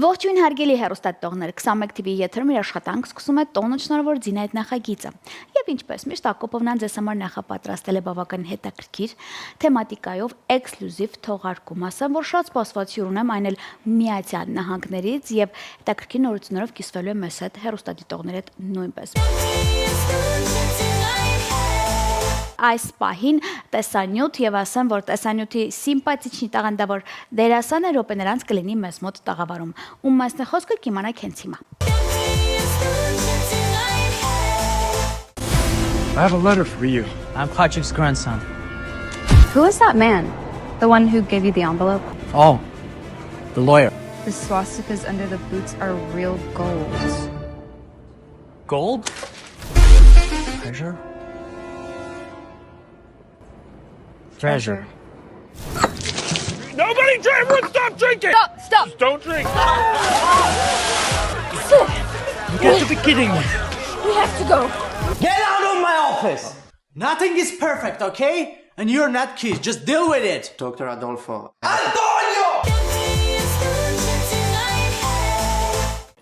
Ողջույն հարգելի հեռուստատիտողներ, 21 TV եթերում իր աշխատանք սկսում է տոնը շնորհավոր Ձինայդ նախագիծը։ Եվ ինչպես միշտ Ակոպովնան ձեզ համար նախապատրաստել է բավական հետաքրքիր թեմատիկայով էքսկլյուզիվ թողարկում, ասեմ, որ շատ սպասված հյուր ունեմ, այն էլ Միացյալ Նահանգներից եւ հետաքրքիր նորություններով կիսվելու եմ մեզ հետ հեռուստատիտողների հետ նույնպես։ Այս պահին տեսանյութ եւ ասեմ, որ տեսանյութի սիմպաթիչնի տաղանդավոր դերասանը րոպե նրանց կլինի մեզ մոտ տաղավարում։ Ում մասն է խոսքը կիմանաք հենց հիմա։ I have a letter for you. I'm Patrick's grandson. Who is that man? The one who gave you the envelope? Oh, the lawyer. The swastikas under the boots are real gold. Gold? Treasure? Treasure. Nobody drink! Everyone stop drinking! Stop! Just don't drink! You got to be kidding me. We have to go. Get out of my office! Nothing is perfect, okay? And you're not kids, just deal with it! Dr. Adolfo. Antonio!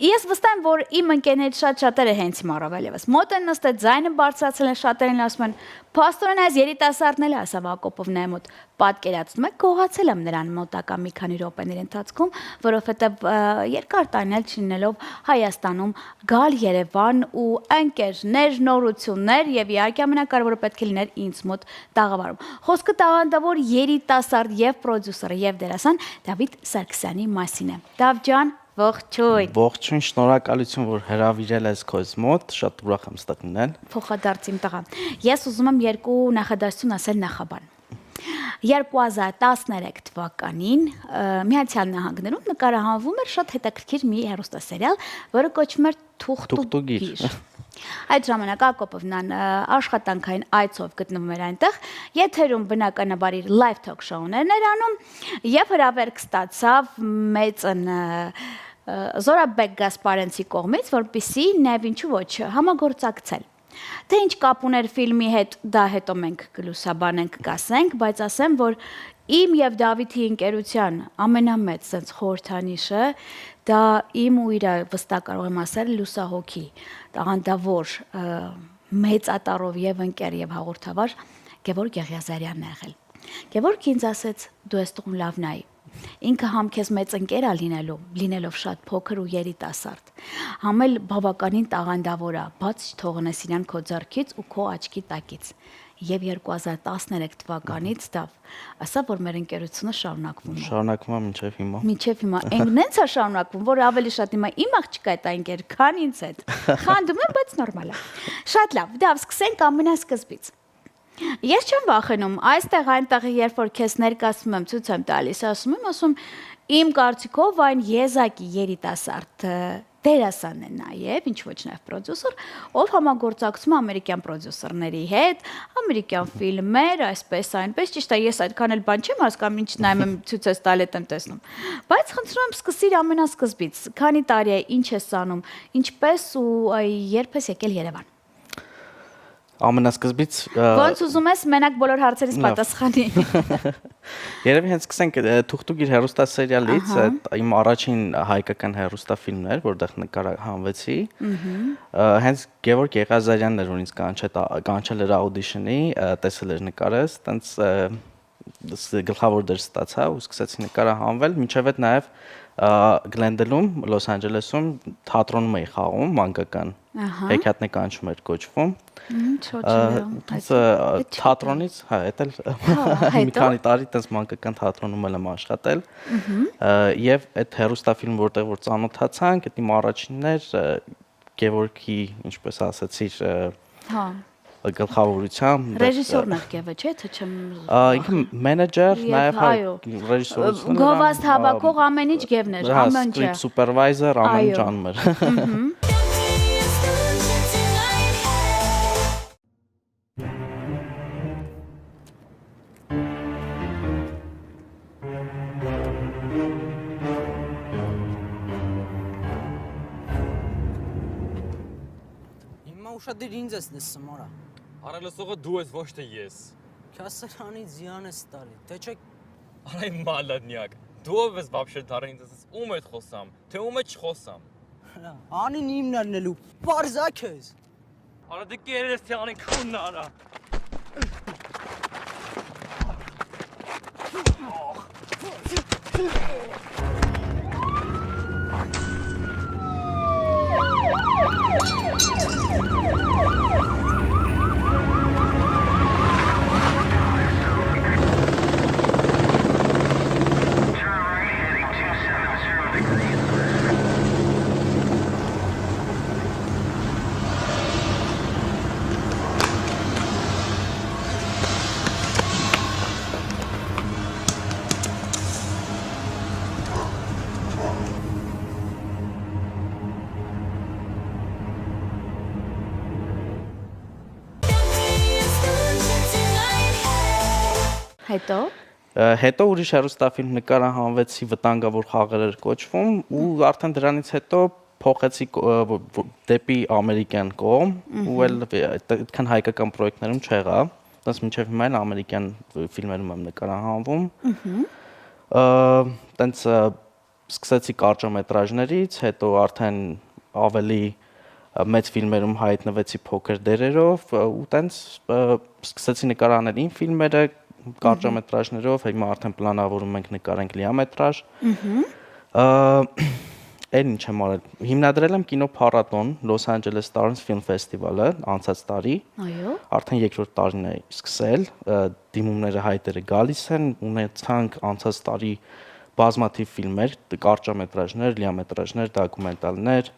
Ես վստահ եմ, որ իմ ընկերներից շատերը հենց հիմա առավել եւս մոտ են նստել, ձայնը բարձրացել են, շատերին ասում են, «Փաստորեն այս երիտասարդն էլ ասավ Ակոպովնայի մոտ պատկերացնում եք, գողացել եմ նրան մոտակա մի քանի րոպեների ընթացքում, որովհետեւ երկար տարիներ չլինելով Հայաստանում գալ Երևան ու ընկերներ, նորություններ եւ իհարկե ամենակարևորը պետք է լիներ ինձ մոտ տաղավարում»։ Խոսքը տաղանդավոր երիտասարդ եւ պրոդյուսեր եւ դերասան Դավիթ Սարգսյանի մասին է։ Դավ ջան, ողջույն։ Ողջույն, շնորհակալություն, որ հրավիրել ես քեզ մոտ, շատ ուրախ եմ ստեղ լինել։ Փոխադարձ իմ տղա։ Ես ուզում եմ երկու նախադասություն ասել նախաբան։ 2013 թվականին Միացյալ Նահանգներում նկարահանվում էր շատ հետաքրքիր մի հեռուստասերիալ, որը կոչվում էր Թուղթուգիր։ Այդ ժամանակ Ակոպովնան աշխատանքային այցով գտնվում էր այնտեղ, եթերում բնականաբար իր live talk show-ներ էր անում եւ հրավերք ստացավ մեծն Զորաբեկ Գասպարենցի կողմից, որպեսզի նայվ ինչու ոչ համագործակցել։ Թե ինչ կապ ուներ ֆիլմի հետ, դա հետո մենք կլուսաբանենք, կասենք, բայց ասեմ, որ իմ եւ Դավիթի ընկերության ամենամեծ sense խորհրդանիշը դա իմ ու իր վստահ կարող եմ ասել լուսահոգի, տաղանդավոր մեծ ատառով եւ ընկեր եւ հաղորդավար Գևորգ Եղիազարյանն է եղել։ Գևորգ ինձ ասեց՝ «Դու ես տուն լավ նայ»։ Ինքը համ քեզ մեծ ընկեր է լինելով շատ փոքր ու երիտասարդ, համ էլ բավականին տաղանդավոր է, բաց չթողնես իրան քո ձեռքից ու քո աչքի տակից։ Եվ 2013 թվականից դա ասա, որ մեր ընկերությունը շարունակվում է։ Շարունակվում է մինչև հիմա։ Մինչև հիմա այնքանից է շարունակվում, որ ավելի շատ հիմա իմ աղջիկը այդ ընկեր, քան ինձ հետ։ Խանդում եմ, բայց նորմալ է։ Շատ լավ, դա սկսենք ամենասկզբից։ Ես չեմ վախենում, այստեղ այնտեղ երբ որ քեզ ներկայացնում եմ, ցույց եմ տալիս, ասում իմ կարծիքով այն եզակի երիտասարդ դերասանն է նաև, ինչ ոչ նաև պրոդյուսեր, ով համագործակցում է ամերիկյան պրոդյուսերների հետ, ամերիկյան ֆիլմեր, այսպես այնպես, ճիշտ է, ես այդքան էլ բան չեմ հասկանում, ինչ նայում եմ ցույց ես տալի եմ տեսնում։ Բայց խնդրում եմ սկսիր ամենասկզբից, քանի տարի է, ինչ ես անում, ինչպես ու երբ ես եկել Երևան։ Ամենասկզբից Ոնց ուզում ես մենակ բոլոր հարցերից պատասխանի։ Երևի հենց սկսենք Թուղթուգիր հեռուստասերիալից, իմ առաջին հայկական հեռուստաֆիլմն էր, որտեղ նկարահանվեցի։ Հենց Գևորգ Եղիազարյանն էր, որ ինձ կանչել էր աուդիշնի, տեսել էր նկարս, տենց գլխավոր դեր ստացա ու սկսեցի նկարահանվել, մինչև այդ նաև Գլենդելում, Լոս Անջելեսում թատրոնում էի խաղում, մանկական։ Հեքիաթն է կանչում էր կոչվում։ Թատրոնից, հա, էդ էլ մի քանի տարի տես մանկական թատրոնում եմ աշխատել։ Եվ այդ հեռուստաֆիլմ, որտեղ որ ծանոթացանք, այդ իմ առաջինն էր Գևորգի, ինչպես ասացիր, գլխավորությամբ Ռեժիսորն էր Գևը, չէ՞, թե չեմ։ Ինքը մենեջեր, նաև ռեժիսորություն։ Գովաստ հավաքող ամեն ինչ Գևն էր, ամեն ինչ։ Սկրիպտ սուպերվայզեր, ամեն ինչ անում էր։ Հիմա ուշադիր ինձ ես լսում, արա։ Արա լսողը դու ես, ոչ թե ես։ Քասերանից զյան ես տալի, թե չէ Արա իմ մալադնյակ, Դու ով ես вообще դարին դες ում հետ խոսամ, թե ում հետ չխոսամ։ Անին իմն անելու, պարզա քեզ։ Արա դե կերես թե անին քունն արա։ Հետո Հետո ուրիշ հեռուստաֆիլմ նկարահանվեցի վտանգավոր խաղեր էր կոչվում ու արդեն դրանից հետո փոխեցի դեպի ամերիկյան կողմ ու էլ այդքան հայկական պրոյեկտներում չեղա, դες մինչև հիմա էլ ամերիկյան ֆիլմերում եմ նկարահանվում։ Տենց սկսեցի կարճամետրաժներից, հետո արդեն ավելի մեծ ֆիլմերում հայտնվեցի փոքր դերերով ու տենց սկսեցի նկարահանել իմ ֆիլմերը կարճամետրաժներով, հիմա արդեն պլանավորում ենք նկարենք լիամետրաժ։ Այն ինչ եմ արել։ Հիմնադրել եմ կինոփառատոն Los Angeles Stars Film Festival-ը անցած տարի։ այո։ Արդեն երկրորդ տարին է սկսել, դիմումները հայտերը գալիս են, ունեցանք անցած տարի բազմաթիվ ֆիլմեր, կարճամետրաժներ, լիամետրաժներ, դոկումենտալներ,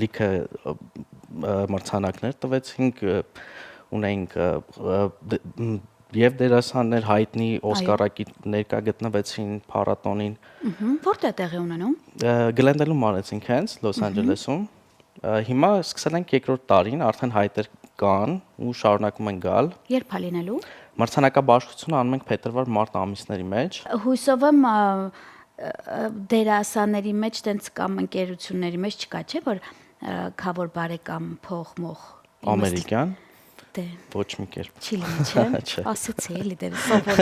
լիքը մրցանակներ տվեցինք, ունենք եւ դերասաններ հայտնի Օսկարակի ներկա գտնվեցին փառատոնին։ Որտե՞ղ տեղի ունենում։ Գլենդելում արեցինք հենց Լոս Անջելեսում։ Հիմա սկսել ենք երկրորդ տարին, արդեն հայտեր կան ու շարունակում են գալ։ Երբ է լինելու։ Մրցանակաբաշխությունը անում ենք փետրվար-մարտ ամիսների մեջ։ Հույսով եմ դերասանների մեջ տենց կամ ընկերությունների մեջ չկա, չէ՞ որ քավոր բարեկամ փող-մող Ամերիկյան։ Դե Ոչ մի կերպ։ չի լինի, չէ՞։ Ասեցի էլի դեր սովոր։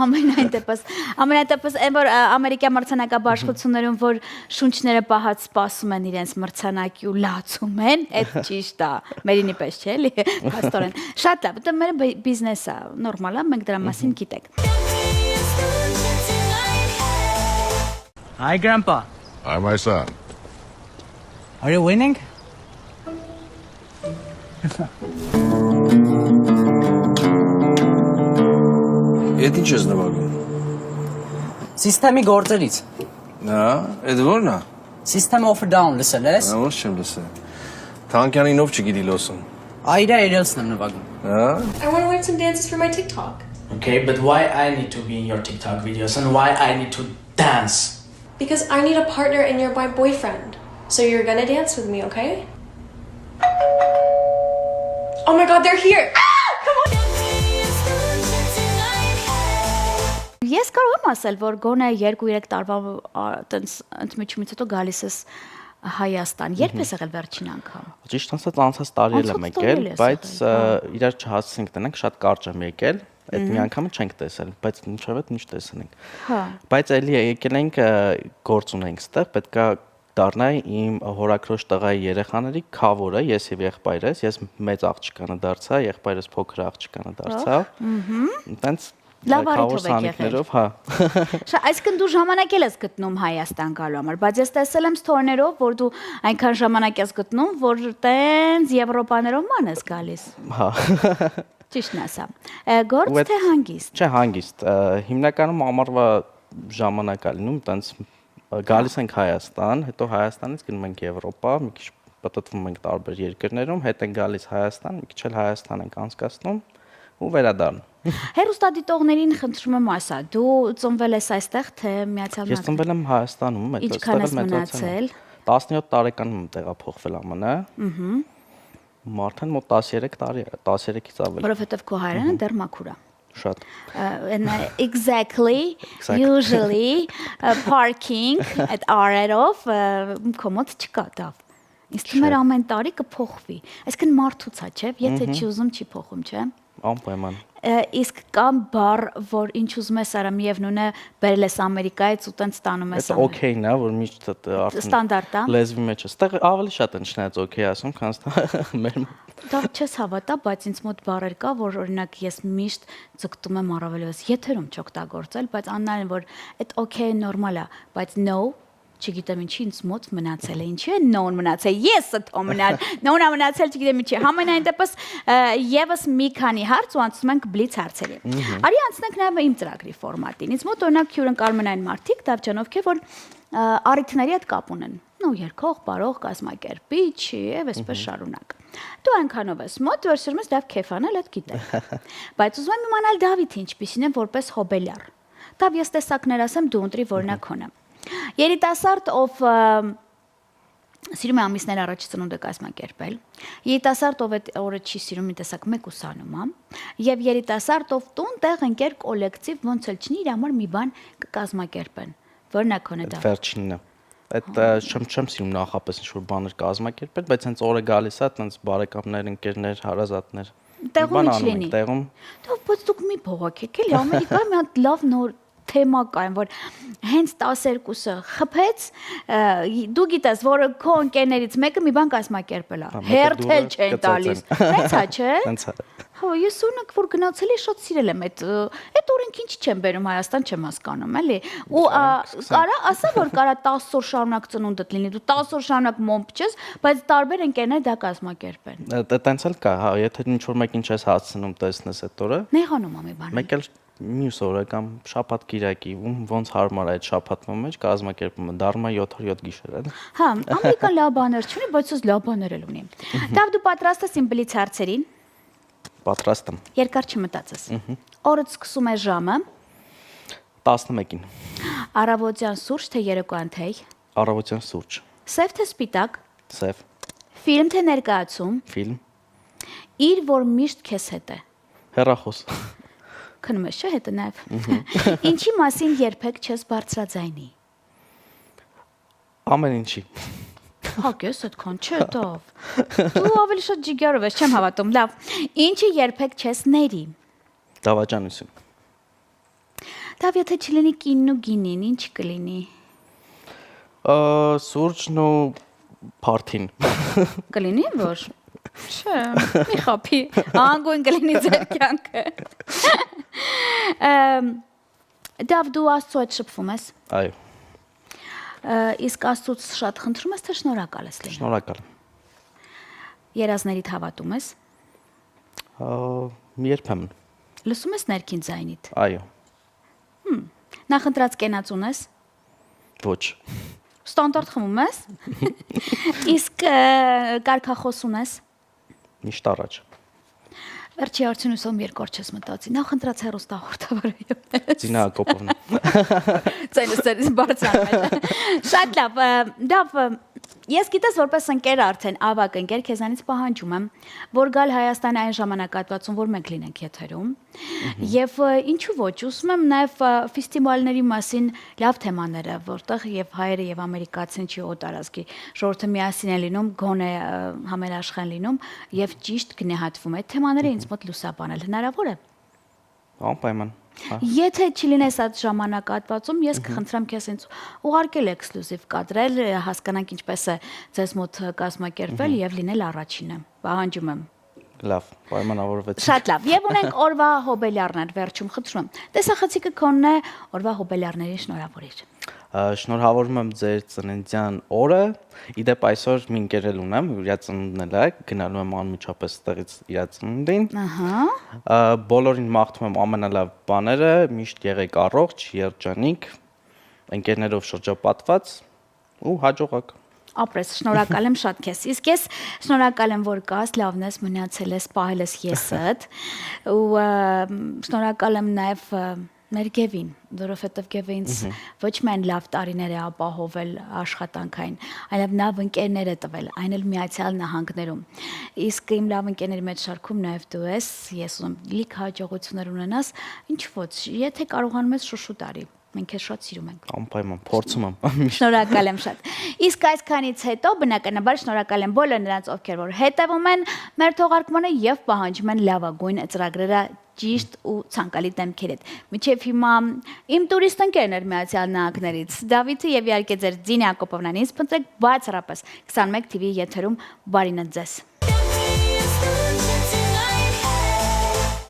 Ամենայնտեպս այն որ ամերիկյան մրցանակաբաշխություններում որ շունչները պահած սպասում են իրենց մրցանակի ու լացում են, այդ ճիշտ է։ Մերինի պես չէ՞ էլի, փաստորեն։ Շատ լավ, դա մեր բիզնես է, նորմալ է, մենք դրա մասին գիտենք։ Hi, Grandpa. Hi, my son. Are you winning? Էդ ինչ ես նվագում։ Սիստեմի գործերից։ Հա, էդ ո՞րն է։ System of a Down լսել ես։ Հա, ոչ չեմ լսել։ Թանկյանին ով չգիտի լոսում։ Այրա Էրելսն եմ նվագում։ Հա։ I want to learn some dances for my TikTok. Okay, but why I need to be in your TikTok videos and why I need to dance? Because I need a partner and you're my boyfriend. So you're gonna dance with me, okay? Oh my god, they're here! Ah! Come on! Ես կարող եմ ասել, որ գոնե 2-3 տարվա տենց ընդմիջումից հետո գալիս ես Հայաստան։ Երբ ես եղել վերջին անգամ։ Ճիշտ ասած անցած տարի եմ եկել, բայց իրար չհասցինք տնենք, շատ կարճ եմ եկել։ Այդ մի անգամը չենք տեսել, բայց ինչով է ինչ տեսնենք։ Հա։ Բայց էլի եկել ենք գործ ունենք ստեղ, պետքա դառնայի իմ հորաքրոջ տղայի երեխաների քավորը, ես եւ եղբայրս, ես մեծ աղջկանը դարձա, եղբայրս փոքր աղջկանը դարձավ։ Տենց Լավ առիթով եք եղել։ Հա։ Այսինքն դու ժամանակ ես գտնում Հայաստան գալու համար, բայց ես տեսել եմ ստորներով, որ դու այնքան ժամանակ ես գտնում, որ տենց Եվրոպաներով ման ես գալիս։ Հա։ Ճիշտն ասա։ Գործ թե հանգիստ։ Չէ, հանգիստ։ Հիմնականում ամառվա ժամանակ է լինում, տենց գալիս ենք Հայաստան, հետո Հայաստանից գնում ենք Եվրոպա, մի քիչ պատտվում ենք տարբեր երկրներում, հետ ենք գալիս Հայաստան, մի քիչ էլ Հայաստան ենք անցկացնում ու վերադառնում։ Հերոստատիտողներին խնդրում եմ ասա, դու ծնվել ես այստեղ թե Միացյալ Ես ծնվել եմ Հայաստանում, Ինչքան ես մնացել։ 17 տարեկանում եմ տեղափոխվել ԱՄՆ։ Արդեն մոտ 13 տարի է, 13-ից ավել։ Որովհետև քո հայրենը դեռ մաքուր է։ Շատ։ And exactly, usually parking at RR-ով կոմոդ չկա դա։ Իսկ թվում էր ամեն տարի կփոխվի։ Այսինքն մարդուց է, չէ՞, եթե չի ուզում, չի փոխում, չէ՞։ Անպայման։ Իսկ կամ բառ, որ ինչ ուզում ես արա միևնույն է, բերել ես Ամերիկայից ու տենց տանում ես։ Դա օքեյն է, որ միշտ արդեն ստանդարտ է։ լեզվի մեջ է։ Ստեղ ավելի շատ են չնայած օքեյ ասում, քան մեր Դա չես հավատա, բայց ինձ մոտ բառեր կա, որ օրինակ ես միշտ ձգտում եմ առավելևս եթերում չօգտագործել, բայց աննայեն որ այդ օքեյը նորմալ է, բայց no չգիտեմ ինչի ինձ մոտ մնացել է, ինչի է no-ն մնացել, yes-ը թո մնալ, no-ն մնացել չգիտեմ ինչի, համենայն դեպս եւս մի քանի հարց ու անցնում ենք բլից հարցերի։ Արի անցնենք նաեւ իմ ծրագրի ֆորմատին։ Ինձ մոտ օրինակ հյուրընկալում են այն մարդիկ, Դավջան, ովքեր որ առիթների հետ կապ ունեն։ Ну, երկող, բարող, կազմակերպիչ եւ այսպես շարունակ։ Դու այնքանով ես մոտ, որ սիրում ես լավ քեֆանալ, այդ գիտեմ։ Բայց ուզում եմ իմանալ Դավիթը ինչպիսին է որպես հոբելյար։ Դավ ես տեսակներ ասեմ, դու ընտրի որնակ հոնը։ Երիտասարդ ով սիրում է ամիսներ առաջ ծնունդը կազմակերպել, երիտասարդ ով այդ օրը չի սիրում մի տեսակ մեկ ուսանում, եւ երիտասարդ ով տուն տեղ ընկեր կոլեկտիվ ոնց էլ չնի իր համար մի բան կկազմակերպեն։ Որնակ հոնը դա։ Վերջինն է։ Այդ չեմ սիրում նախապես ինչ-որ բաներ կազմակերպել, բայց հենց օրը գալիս է, տենց բարեկամներ, ընկերներ, հարազատներ։ Տեղում ինչ լինի։ Տեղում։ Դա բայց դուք մի փողոքեք, էլի Ամերիկայում մի հատ լավ նոր թեմա կա, որ հենց 12-ը խփեց, դու գիտես, որ քո ընկերներից մեկը մի բան կազմակերպել է, հերթել չեն տալիս։ Հենց է, չէ։ Հենց է։ Հա, ես ունենք որ գնացել եմ շատ սիրել եմ այդ օրենք ինչ չեմ բերում Հայաստան չեմ հասկանում, էլի։ Ու կարա ասա որ կարա 10 օր շարունակ ծնունդդ լինի, դու 10 օր շարունակ մոմբ չես, բայց տարբեր ընկերներ դա կազմակերպեն։ Տենց էլ կա, հա, եթե ինչ-որ մեկին չես հասցնում տեսնես այդ օրը։ Նեղանում եմ մի բան։ Մեկ էլ մյուս օրը կամ շաբաթ կիրակի, ոնց հարմար է այդ շաբաթվա մեջ կազմակերպումը, դառնում է 7-7 գիշեր, էլի։ Հա, Ամերիկան լավ բաներ չունի, բայց ես լավ բաներ էլ ունի։ Դավ դու պատրաստ ես իմ բլից հարցերին։ Պատրաստ եմ։ Երկար չմտածես։ Օրդ սկսում է ժամը 11-ին։ Առավոտյան սուրճ թե երեկոյան թեյ։ Առավոտյան սուրճ։ Սև թե սպիտակ։ Սև։ Ֆիլմ թե ներկայացում։ Ֆիլմ։ Իր որ միշտ քեզ հետ է։ Հեռախոս։ Քնում ես չէ հետը նաև։ Ինչի մասին երբեք չես բարձրաձայնի։ Ամեն ինչի։ Հա, քեզ այդքան չէ դով։ Դու ավելի շատ ջիգարով ես, չեմ հավատում։ Լավ։ Ինչի երբեք չես ների։ Դավաճանություն։ Դավ եթե չլինի կինն ու գինին, ինչ կլինի։ Սուրճն ու փարթին։ Կլինի որ։ Չէ, մի խափի, անգույն կլինի ձեր կյանքը։ Դավ դու Աստծո հետ շփվում ես։ Այո։ Իսկ Աստծուց շատ խնդրում ես թե շնորհակալ ես լինում։ Շնորհակալ։ Երազներիդ հավատում ես։ Երբեմն։ Լսում ես ներքին ձայնիդ։ Այո։ Նախընտրած կենաց ունես։ Ոչ։ Ստանդարտ խմում ես։ Իսկ կարգախոս ունես։ Միշտ առաջ։ Վերջի արդյուն ուսում երկար չես մտածի։ Նախընտրած հեռուստահաղորդավարը։ Զինա Հակոբովնա։ Ձայնս բարձրանում է։ Շատ լավ։ Դավ ես գիտես որպես ընկեր արդեն ավակ ընկեր քեզանից պահանջում եմ որ գալ Հայաստան այն ժամանակահատվածում որ մենք լինենք եթերում եւ ինչու ոչ ուզում եմ նաեւ ֆեստիվալների մասին լավ թեմաները որտեղ եւ հայերը եւ ամերիկացին չի օտարազգի ժողովուրդը միասին է լինում գոնե համերաշխեն լինում եւ ճիշտ գնահատվում այդ թեմաները ինձ մոտ լուսաբանել հնարավոր է Անպայման Եթե չլինես այդ ժամանակահատվածում, ես կխնդրեմ քեզ ինձ ուղարկել էքսկլյուզիվ կադրել, հասկանանք ինչպես է ձեզ մոտ կազմակերպվել եւ լինել առաջինը։ Պահանջում եմ։ Լավ, պայմանավորվեցինք։ Շատ լավ։ Եվ ունենք օրվա հոբելյարներ, վերջում խնդրում եմ։ Տեսախցիկը քոնն է, օրվա հոբելյարների շնորհավորիր։ Շնորհավորում եմ ձեր ծննդյան օրը։ Իդեպ այսօր մի ընկերել ունեմ, իր ծնունդն էլ է, գնալու եմ անմիջապես տեղից իր ծնունդին։ Ահա։ Բոլորին մաղթում եմ ամենալավ բաները, միշտ եղեք առողջ, երջանիկ, ընկերներով շրջապատված ու հաջողակ։ Ապրես, շնորհակալ եմ շատ քեզ։ Իսկ ես շնորհակալ եմ, որ կաս, լավն ես, մնացել ես, պահել ես եսդ։ Ու շնորհակալ եմ նաև Ներգևին, որովհետև Գևը ինձ ոչ միայն լավ տարիներ է ապահովել աշխատանքային, այլև լավ ընկերներ է տվել, այն էլ Միացյալ Նահանգներում։ Իսկ իմ լավ ընկերների մեջ շարքում նաև դու ես, ես ուզում լիք հաջողություններ ունենաս, ինչ ոչ, եթե կարողանում ես շուշու տարի։ մենք քեզ շատ սիրում ենք։ Անպայման փորձում եմ։ Շնորհակալ եմ շատ։ Իսկ այսքանից հետո բնականաբար շնորհակալ եմ բոլոր նրանց, ովքեր որ հետևում են մեր թողարկմանը եւ պահանջում են լավագույն ծրագրերը ճիշտ ու ցանկալի դեմքեր հետ։ Մինչև հիմա իմ տուրիստ ընկերն էր Միացյալ Նահանգներից Դավիթը եւ իհարկե ձեր Ձինա Հակոբովնան ինձ փնտրեք բացառապես 21 TV եթերում բարինը ձեզ։